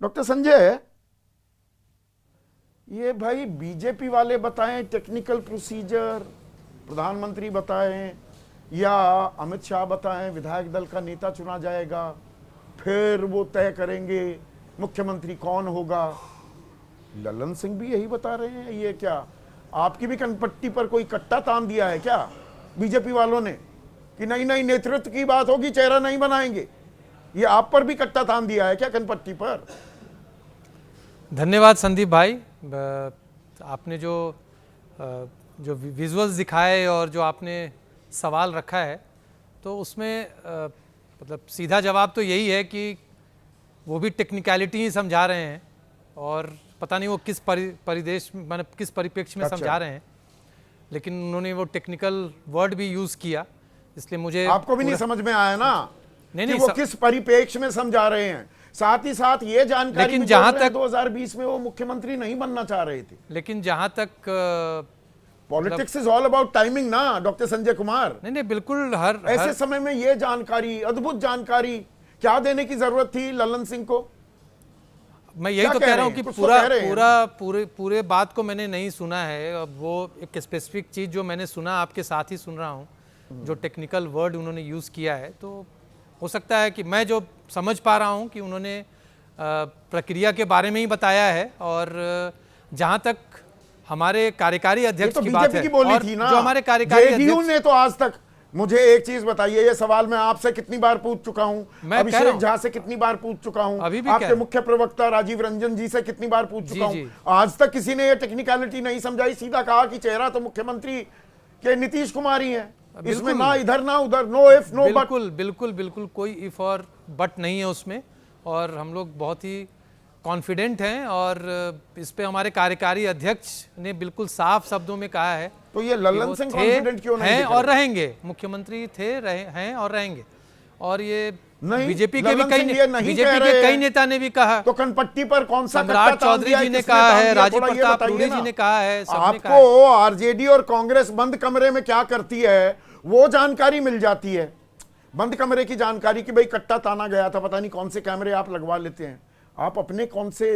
Doctor Sanjay, ये भाई BJP वाले बताएं टेक्निकल प्रोसीजर, प्रधानमंत्री बताएं या अमित शाह बताएं विधायक दल का नेता चुना जाएगा, फिर वो तय करेंगे मुख्यमंत्री कौन होगा। लल्लन सिंह भी यही बता रहे हैं। ये क्या आपकी भी कनपट्टी पर कोई कट्टा तान दिया है क्या बीजेपी वालों ने कि नहीं नहीं नेतृत्व की बात होगी, चेहरा नहीं बनाएंगे? ये आप पर भी कट्टा तान दिया है क्या कनपट्टी पर? धन्यवाद संदीप भाई। आपने जो विजुअल्स दिखाए और जो आपने सवाल रखा है, तो उसमें मतलब सीधा जवाब तो यही है कि वो भी टेक्निकलिटी ही समझा रहे हैं और पता नहीं वो किस परिदेश मतलब किस परिप्रेक्ष्य में समझा रहे हैं, लेकिन उन्होंने वो टेक्निकल वर्ड भी यूज़ किया, इसलिए मुझे आपको भी नहीं समझ में आया ना नहीं, कि वो किस परिप्रेक्ष्य में समझा रहे हैं। साथ ही साथ ये जानकारी लेकिन जहां तक 2020 में वो मुख्यमंत्री नहीं बनना चाह रहे थे। लेकिन जहां तक politics is all about timing ना डॉक्टर संजय कुमार। नहीं बिल्कुल ऐसे समय में ये जानकारी, अद्भुत जानकारी क्या देने की जरूरत थी लल्लन सिंह को? मैं यही तो कह रहा हूं कि पूरे बात को मैंने नहीं सुना है। अब वो एक स्पेसिफिक चीज जो मैंने सुना आपके साथ ही सुन रहा हूं, जो टेक्निकल वर्ड उन्होंने यूज किया है, तो हो सकता है कि मैं जो समझ पा रहा हूं कि उन्होंने प्रक्रिया के बारे में ही बताया है। और जहां तक हमारे कार्यकारी अध्यक्ष तो की बात है, की बोली और थी ना, जो हमारे कार्यकारी अध्यक्ष ने तो आज तक, मुझे एक चीज बताइए, ये सवाल मैं आपसे कितनी बार पूछ चुका हूं, अभिषेक झा से कितनी बार पूछ चुका हूं, आपके मुख्य प्रवक्ता राजीव रंजन जी से कितनी बार पूछ चुका हूं, आज तक किसी ने ये टेक्निकलिटी नहीं समझाई। सीधा कहा कि चेहरा तो मुख्यमंत्री के नीतीश कुमार ही है, इसमें ना इधर ना उधर, नो इफ नो बट। बिल्कुल कोई इफ और बट नहीं है उसमें, और हम लोग बहुत ही कॉन्फिडेंट हैं। और इस पे हमारे कार्यकारी अध्यक्ष ने बिल्कुल साफ शब्दों में कहा है। तो ये लल्लन सिंह कॉन्फिडेंट क्यों नहीं हैं और रहेंगे, मुख्यमंत्री हैं और रहेंगे। और ये बीजेपी के कई नेता ने भी कहा, तो कनपट्टी पर कौन सा सम्राट चौधरी जी ने कहा है, राजीव प्रताप रूडी जी ने कहा है, आपको आरजेडी और कांग्रेस बंद कमरे में क्या करती है वो जानकारी मिल जाती है। बंद कमरे की जानकारी कि भाई कट्टा ताना गया था, पता नहीं कौन से कैमरे आप लगवा लेते हैं, आप अपने कौन से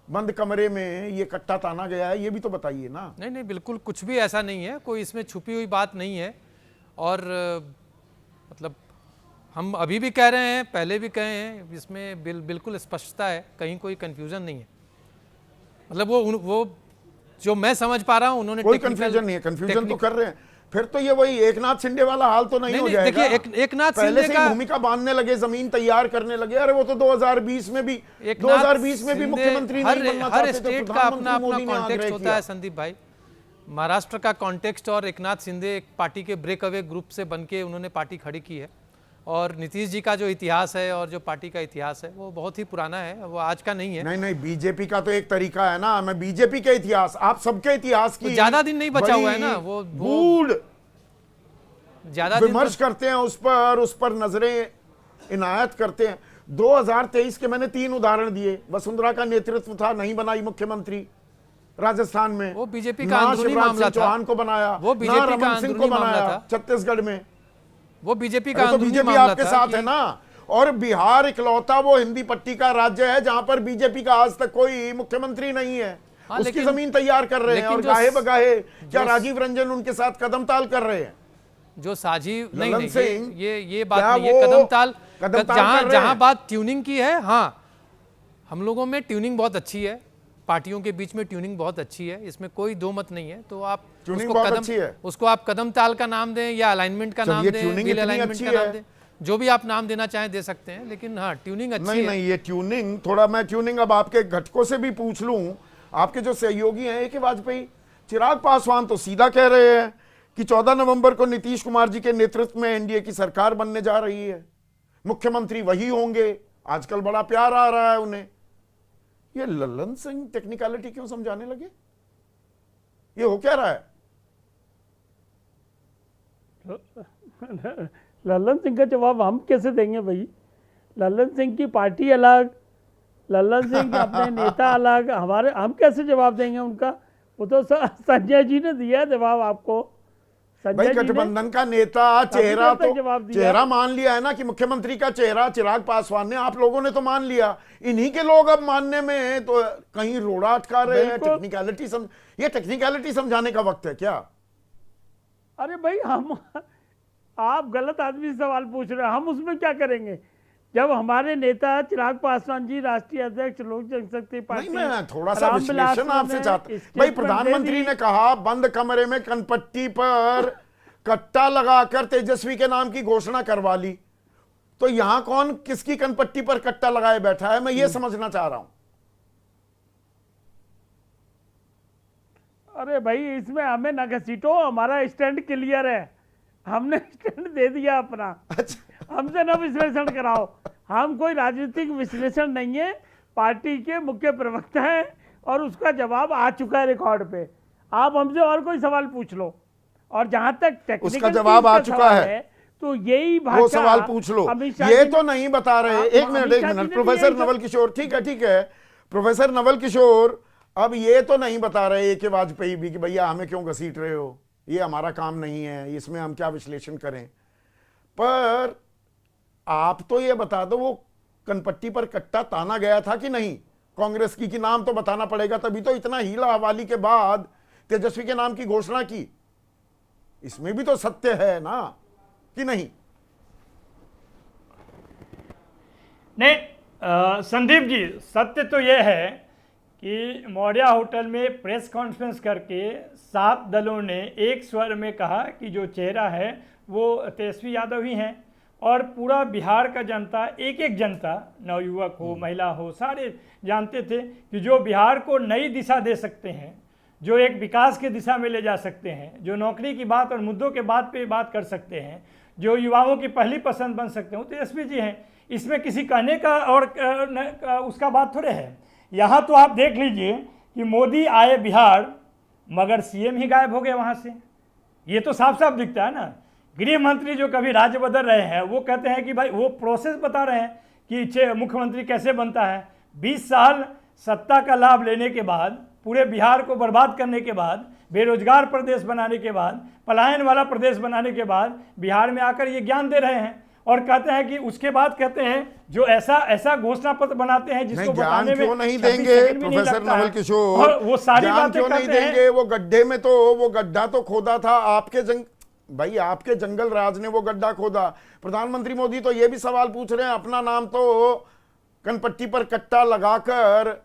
बंद कमरे में ये कट्टा ताना गया है ये भी तो बताइए ना। नहीं बिल्कुल कुछ भी ऐसा नहीं है, कोई इसमें छुपी हुई बात नहीं है। और मतलब हम अभी भी कह रहे हैं, पहले भी कहे हैं, इसमें बिल्कुल स्पष्टता है, कहीं कोई कंफ्यूजन नहीं है। मतलब वो जो मैं समझ पा रहा हूं, उन्होंने कोई कंफ्यूजन नहीं है। कंफ्यूजन तो कर रहे हैं, फिर तो ये वही एकनाथ शिंदे वाला हाल तो नहीं हो जाएगा? देखिए एकनाथ पहले से भूमिका बांधने लगे, जमीन तैयार करने लगे। अरे वो तो 2020 में भी मुख्यमंत्री नहीं बनना चाहते थे। हर स्टेट का अपना अपना कॉन्टेक्स्ट होता है संदीप भाई। महाराष्ट्र का कॉन्टेक्स्ट, और एकनाथ शिंदे एक पार्टी के ब्रेक अवे ग्रुप से बनके उन्होंने पार्टी खड़ी की है। और नीतीश जी का जो इतिहास है और जो पार्टी का इतिहास है वो बहुत ही पुराना है, वो आज का नहीं है। नहीं बीजेपी का तो एक तरीका है ना, मैं बीजेपी के इतिहास, आप सबके इतिहास की ज्यादा दिन नहीं बचा हुआ है ना, वो ज्यादा विमर्श करते हैं, उस पर नजरें इनायत करते हैं। 2023 के मैंने 3 उदाहरण दिए। वसुंधरा का नेतृत्व था, नहीं बनाई मुख्यमंत्री राजस्थान में, वो बीजेपी का अंदरूनी मामला था, चौहान को बनाया, वो बीजेपी का सिंह को बनाया छत्तीसगढ़ में, वो बीजेपी का तो बीजेपी आपके साथ है ना। और बिहार इकलौता वो हिंदी पट्टी का राज्य है जहां पर बीजेपी का आज तक कोई मुख्यमंत्री नहीं है। उसकी जमीन तैयार कर रहे हैं, और गाहे बगाहे क्या राजीव रंजन उनके साथ कदम ताल कर रहे हैं? जो साझी नहीं ये बात नहीं है, कदम ताल जहां बात ट्यूनिंग की है, हाँ हम लोगों में ट्यूनिंग बहुत अच्छी है, पार्टियों के बीच में ट्यूनिंग बहुत अच्छी है, इसमें कोई दो मत नहीं है। तो आप उसको आप कदम ताल का नाम दें या अलाइनमेंट का नाम दें, व्हील अलाइनमेंट का नाम दें, जो भी आप नाम देना चाहें दे सकते हैं, लेकिन हाँ ट्यूनिंग अच्छी है। नहीं ये ट्यूनिंग, थोड़ा मैं ट्यूनिंग अब आपके घटकों से भी पूछ लूं। आपके जो सहयोगी हैं ए के वाजपेयी, चिराग पासवान तो सीधा कह रहे हैं कि 14 नवंबर को नीतीश कुमार जी के नेतृत्व में एनडीए की सरकार बनने जा रही है, मुख्यमंत्री वही होंगे, आजकल बड़ा प्यार आ रहा है उन्हें। ये लल्लन सिंह टेक्निकलिटी क्यों समझाने लगे? ये हो क्या रहा है? लल्लन सिंह का जवाब हम कैसे देंगे भाई? लल्लन सिंह की पार्टी अलग, लल्लन सिंह के अपने नेता अलग, हम कैसे जवाब देंगे उनका? वो तो संजय जी ने दिया जवाब आपको, भाई जी ने गठबंधन का नेता चेहरा तक जवाब दिया। चेहरा मान लिया है ना कि मुख्यमंत्री का चेहरा चिराग पासवान ने, आप लोगों ने तो मान लिया, इन्हीं के लोग अब मानने में तो कहीं रोड़ा अटका रहे हैं। टेक्निकलिटी ये टेक्निकलिटी समझाने का वक्त है क्या? अरे भाई आप गलत आदमी से सवाल पूछ रहे हैं, हम उसमें क्या करेंगे? जब हमारे नेता चिराग पासवान जी राष्ट्रीय अध्यक्ष लोक जनशक्ति पार्टी, नहीं, मैं थोड़ा सा विश्लेषण आपसे चाहता हूं भाई। प्रधानमंत्री ने कहा बंद कमरे में कनपट्टी पर कट्टा लगाकर तेजस्वी के नाम की घोषणा करवा ली, तो यहां कौन किसकी कनपट्टी पर कट्टा लगाए बैठा है, मैं ये समझना चाह रहा हूं। अरे भाई इसमें हमें न घसीटो, हमारा स्टैंड क्लियर है, हमने स्टैंड दे दिया अपना। अच्छा, हमसे न विश्लेषण कराओ, हम कोई राजनीतिक विश्लेषण नहीं है, पार्टी के मुख्य प्रवक्ता हैं और उसका जवाब आ चुका है रिकॉर्ड पे। आप हमसे और कोई सवाल पूछ लो, और जहां तक टेक्निकल उसका जवाब आ चुका है तो यही भाषा वो सवाल पूछ लो। ये तो नहीं बता रहे। एक मिनट प्रोफेसर नवल किशोर, ठीक है प्रोफेसर नवल किशोर, अब ये तो नहीं बता रहे कि वाजपेयी भी कि भैया हमें क्यों घसीट रहे हो, ये हमारा काम नहीं है, इसमें हम क्या विश्लेषण करें। पर आप तो ये बता दो वो कनपट्टी पर कट्टा ताना गया था कि नहीं कांग्रेस की, कि नाम तो बताना पड़ेगा, तभी तो इतना हीला हवाली के बाद तेजस्वी के नाम की घोषणा की। इसमें भी तो सत्य है ना कि नहीं? नहीं संदीप जी, सत्य तो यह है कि मौर्या होटल में प्रेस कॉन्फ्रेंस करके 7 दलों ने एक स्वर में कहा कि जो चेहरा है वो तेजस्वी यादव ही हैं, और पूरा बिहार का जनता, एक एक जनता, नवयुवक हो महिला हो, सारे जानते थे कि जो बिहार को नई दिशा दे सकते हैं, जो एक विकास की दिशा में ले जा सकते हैं, जो नौकरी की बात और मुद्दों के बात पे बात कर सकते हैं, जो युवाओं की पहली पसंद बन सकते हैं, वो तेजस्वी जी हैं। इसमें किसी कहने का और उसका बात थोड़े है। यहाँ तो आप देख लीजिए कि मोदी आए बिहार मगर सीएम ही गायब हो गए वहाँ से, ये तो साफ साफ दिखता है ना। गृह मंत्री जो कभी राज्य बदल रहे हैं वो कहते हैं कि भाई वो प्रोसेस बता रहे हैं कि मुख्यमंत्री कैसे बनता है। 20 साल सत्ता का लाभ लेने के बाद, पूरे बिहार को बर्बाद करने के बाद, बेरोजगार प्रदेश बनाने के बाद, पलायन वाला प्रदेश बनाने के बाद बिहार में आकर ये ज्ञान दे रहे हैं, और कहते हैं कि उसके बाद कहते हैं जो ऐसा घोषणा पत्र बनाते हैं जिसको बताने में क्यों नहीं देंगे प्रोफेसर नवल किशोर, वो सारी बातें क्यों नहीं देंगे? वो गड्ढे में तो वो गड्ढा तो खोदा था आपके जंगल राज ने वो गड्ढा खोदा। प्रधानमंत्री मोदी तो ये भी सवाल पूछ रहे हैं, अपना नाम तो कनपट्टी पर कट्टा लगाकर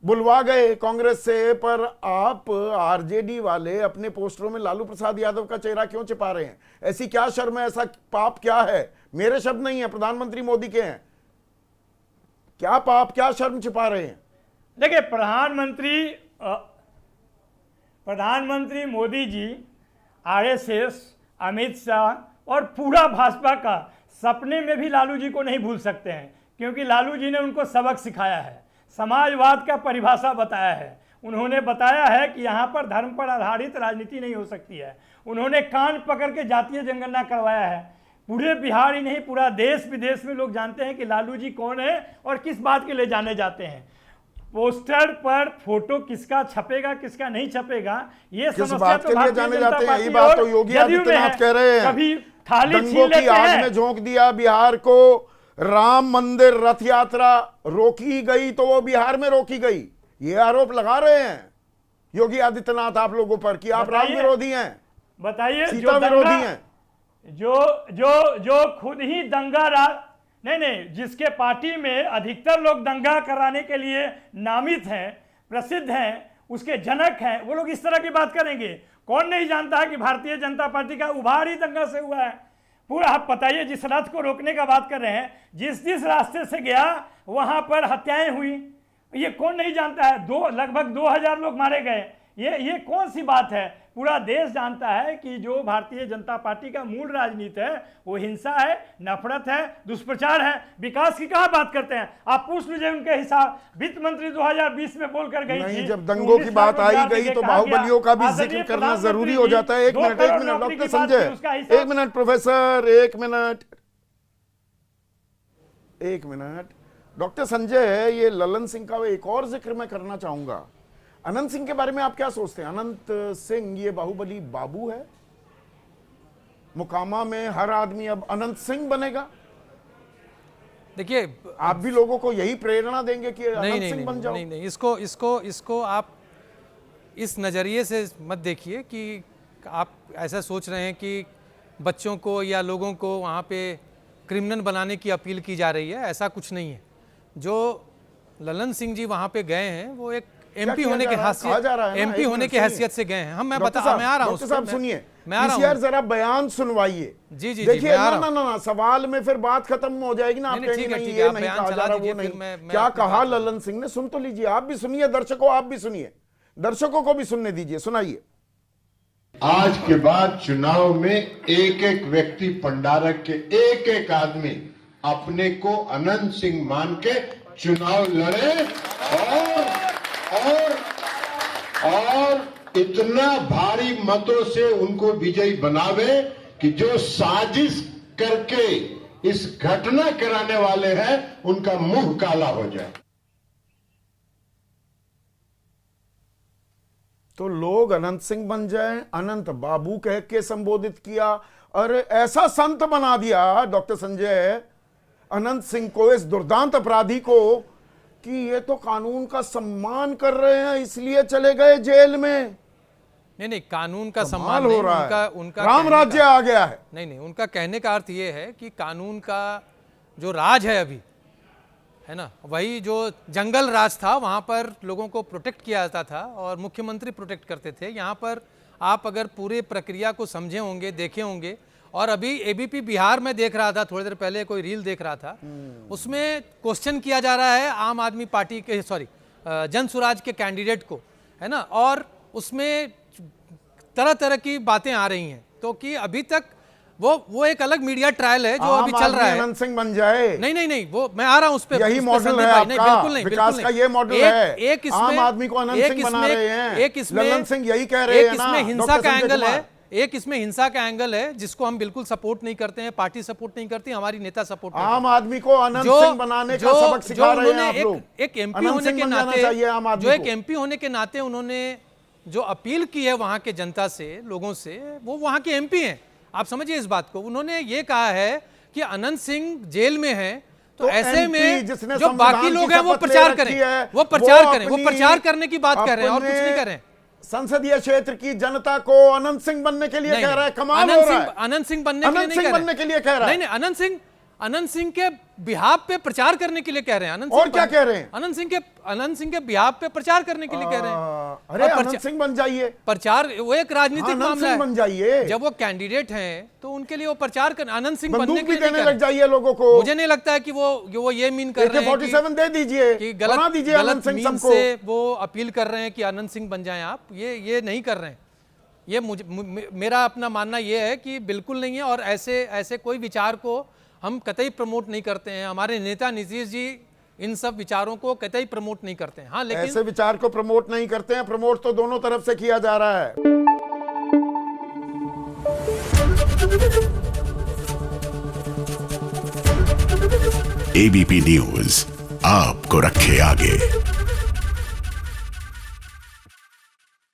बुलवा गए कांग्रेस से, पर आप आरजेडी वाले अपने पोस्टरों में लालू प्रसाद यादव का चेहरा क्यों छिपा रहे हैं? ऐसी क्या शर्म है, ऐसा पाप क्या है? मेरे शब्द नहीं है, प्रधानमंत्री मोदी के हैं। क्या पाप, क्या शर्म छिपा रहे हैं? देखिए प्रधानमंत्री मोदी जी, आरएसएस, अमित शाह और पूरा भाजपा का सपने में भी लालू जी को नहीं भूल सकते हैं, क्योंकि लालू जी ने उनको सबक सिखाया है, समाजवाद का परिभाषा बताया है। उन्होंने बताया है कि यहाँ पर धर्म पर आधारित राजनीति नहीं हो सकती है। उन्होंने कान पकड़ के जातीय जनगणना करवाया है। पूरे बिहार ही नहीं, पूरा देश विदेश में लोग जानते हैं कि लालू जी कौन है और किस बात के लिए जाने जाते हैं। पोस्टर पर फोटो किसका छपेगा किसका नहीं छपेगा, ये समस्या तो भारतीय जनता पार्टी यही बात तो योगी आदित्यनाथ कह रहे हैं। कभी थाली छीन लेते आग हैं। में झोंक दिया बिहार को, राम मंदिर रथ यात्रा रोकी गई तो वो बिहार में रोकी गई, ये आरोप लगा रहे हैं योगी आदित्यनाथ आप लोगों पर कि आप राम विरोधी हैं, बताइए, सीता विरोधी हैं। जो खुद ही दंगा नहीं, जिसके पार्टी में अधिकतर लोग दंगा कराने के लिए नामित हैं, प्रसिद्ध हैं, उसके जनक हैं, वो लोग इस तरह की बात करेंगे। कौन नहीं जानता है कि भारतीय जनता पार्टी का उभार ही दंगा से हुआ है। पूरा आप बताइए, जिस रथ को रोकने का बात कर रहे हैं, जिस रास्ते से गया वहां पर हत्याएं हुई, ये कौन नहीं जानता है? लगभग 2000 लोग मारे गए। ये कौन सी बात है? पूरा देश जानता है कि जो भारतीय जनता पार्टी का मूल राजनीति है वो हिंसा है, नफरत है, दुष्प्रचार है। विकास की कहां बात करते हैं? आप पूछ लीजिए उनके हिसाब। वित्त मंत्री 2020 में बोलकर गई थी, जब दंगों की बात आई गई तो बाहुबलियों का भी जिक्र करना जरूरी हो जाता है। एक मिनट डॉक्टर संजय, एक मिनट प्रोफेसर, एक मिनट डॉक्टर संजय, ये ललन सिंह का एक और जिक्र मैं करना चाहूंगा। अनंत सिंह के बारे में आप क्या सोचते हैं? अनंत सिंह ये बाहुबली बाबू है मुकामा में हर आदमी अब अनंत सिंह बनेगा? देखिए, आप भी लोगों को यही प्रेरणा देंगे कि नहीं अनंत नहीं सिंह बन जाओ? नहीं नहीं, इसको आप इस नज़रिए से मत देखिए कि आप ऐसा सोच रहे हैं कि बच्चों को या लोगों को वहाँ पे क्रिमिनल बनाने की अपील की जा रही है। ऐसा कुछ नहीं है। जो ललन सिंह जी वहाँ पे गए हैं वो एक एमपी होने के हैसियत से गए हैं। मैं आ रहा हूँ साहब, सुनिए, मैं आ रहा हूँ यार जरा बयान सुनवाइए। जी जी, देखिए, ना सवाल में फिर बात खत्म हो जाएगी ना। आप कहेंगे नहीं, ये नहीं कहा जा रहा, वो नहीं। क्या कहा ललन सिंह ने, सुन तो लीजिए। आप भी सुनिए, दर्शकों आप भी सुनिए, दर्शकों को भी सुनने दीजिए, सुनाइए। आज के बाद चुनाव में एक एक व्यक्ति, पंडारक के एक एक आदमी अपने को अनंत सिंह मान के चुनाव लड़े और इतना भारी मतों से उनको विजयी बनावे कि जो साजिश करके इस घटना कराने वाले हैं उनका मुंह काला हो जाए। तो लोग अनंत सिंह बन जाएं, अनंत बाबू कह के संबोधित किया और ऐसा संत बना दिया डॉक्टर संजय अनंत सिंह को, इस दुर्दांत अपराधी को, कि ये तो कानून का सम्मान कर रहे हैं इसलिए चले गए जेल में। नहीं, कानून का सम्मान हो रहा है, उनका राम राज्य आ गया है। नहीं, उनका कहने का अर्थ ये है कि कानून का जो राज है अभी, है ना, वही जो जंगल राज था, वहाँ पर लोगों को प्रोटेक्ट किया जाता था और मुख्यमंत्री प्रोटेक्ट करते थे। यहाँ पर आप अगर पूरे प्रक्रिया को समझे होंगे, देखे होंगे, और अभी एबीपी बिहार में देख रहा था, थोड़ी देर पहले कोई रील देख रहा था, उसमें क्वेश्चन किया जा रहा है आम आदमी पार्टी के, जन स्वराज के कैंडिडेट को, है ना, और उसमें तरह तरह की बातें आ रही हैं। तो कि अभी तक वो एक अलग मीडिया ट्रायल है जो अभी चल रहा है। अनंत सिंह बन जाए। नहीं, वो मैं आ रहा हूं उस पे। यही मॉडल है आपका, बिल्कुल नहीं, विकास का ये मॉडल है। एक आम आदमी को अनंत सिंह बना रहे हैं, ललन सिंह यही कह रहे हैं ना। इसमें हिंसा का एंगल है, इसमें हिंसा का एंगल है जिसको हम बिल्कुल सपोर्ट नहीं करते हैं, पार्टी सपोर्ट नहीं करती, हमारी नेता सपोर्ट नहीं। आम आदमी को अनंत सिंह बनाने का सबक सिखा रहे हैं आप लोग। एक एमपी होने के नाते, जो एक एमपी होने के नाते उन्होंने जो अपील की है वहां के जनता से, लोगों से, वो वहां के एमपी हैं। आप समझिए इस बात को। उन्होंने ये कहा है कि अनंत सिंह जेल में है, तो ऐसे में जो बाकी लोग हैं वो प्रचार करें, वो प्रचार करने की बात कर रहे हैं और कुछ नहीं कर रहे हैं। संसदीय क्षेत्र की जनता को अनंत सिंह बनने के लिए कह रहा है। कमाल हो रहा है। अनंत सिंह बनने के लिए कह रहा है। नहीं, अनंत सिंह के बिहाफ पे प्रचार करने के लिए कह रहे हैं। और क्या कह रहे हैं? अनंत सिंह के बिहाफ पे प्रचार करने के लिए कह रहे हैं। अरे अनंत सिंह बन जाइए। प्रचार वो एक राजनीतिक मामला है। बन जाइए। जब वो कैंडिडेट हैं तो उनके लिए वो प्रचार कर, अनंत सिंह बनने के लिए देने लग जाइए लोगों को। मुझे नहीं लगता है कि वो ये मीन कर रहे हैं 47 दे दीजिए कि गलत मीन से वो अपील कर रहे हैं कि अनंत सिंह बन जाएं आप। ये नहीं कर रहे हैं। ये मेरा अपना मानना ये है कि बिल्कुल नहीं है। और ऐसे कोई विचार को हम कतई प्रमोट नहीं करते हैं। हमारे नेता नीतीश जी इन सब विचारों को कतई प्रमोट नहीं करते हैं। हाँ, लेकिन ऐसे विचार को प्रमोट नहीं करते हैं। प्रमोट तो दोनों तरफ से किया जा रहा है। एबीपी न्यूज आपको रखे आगे।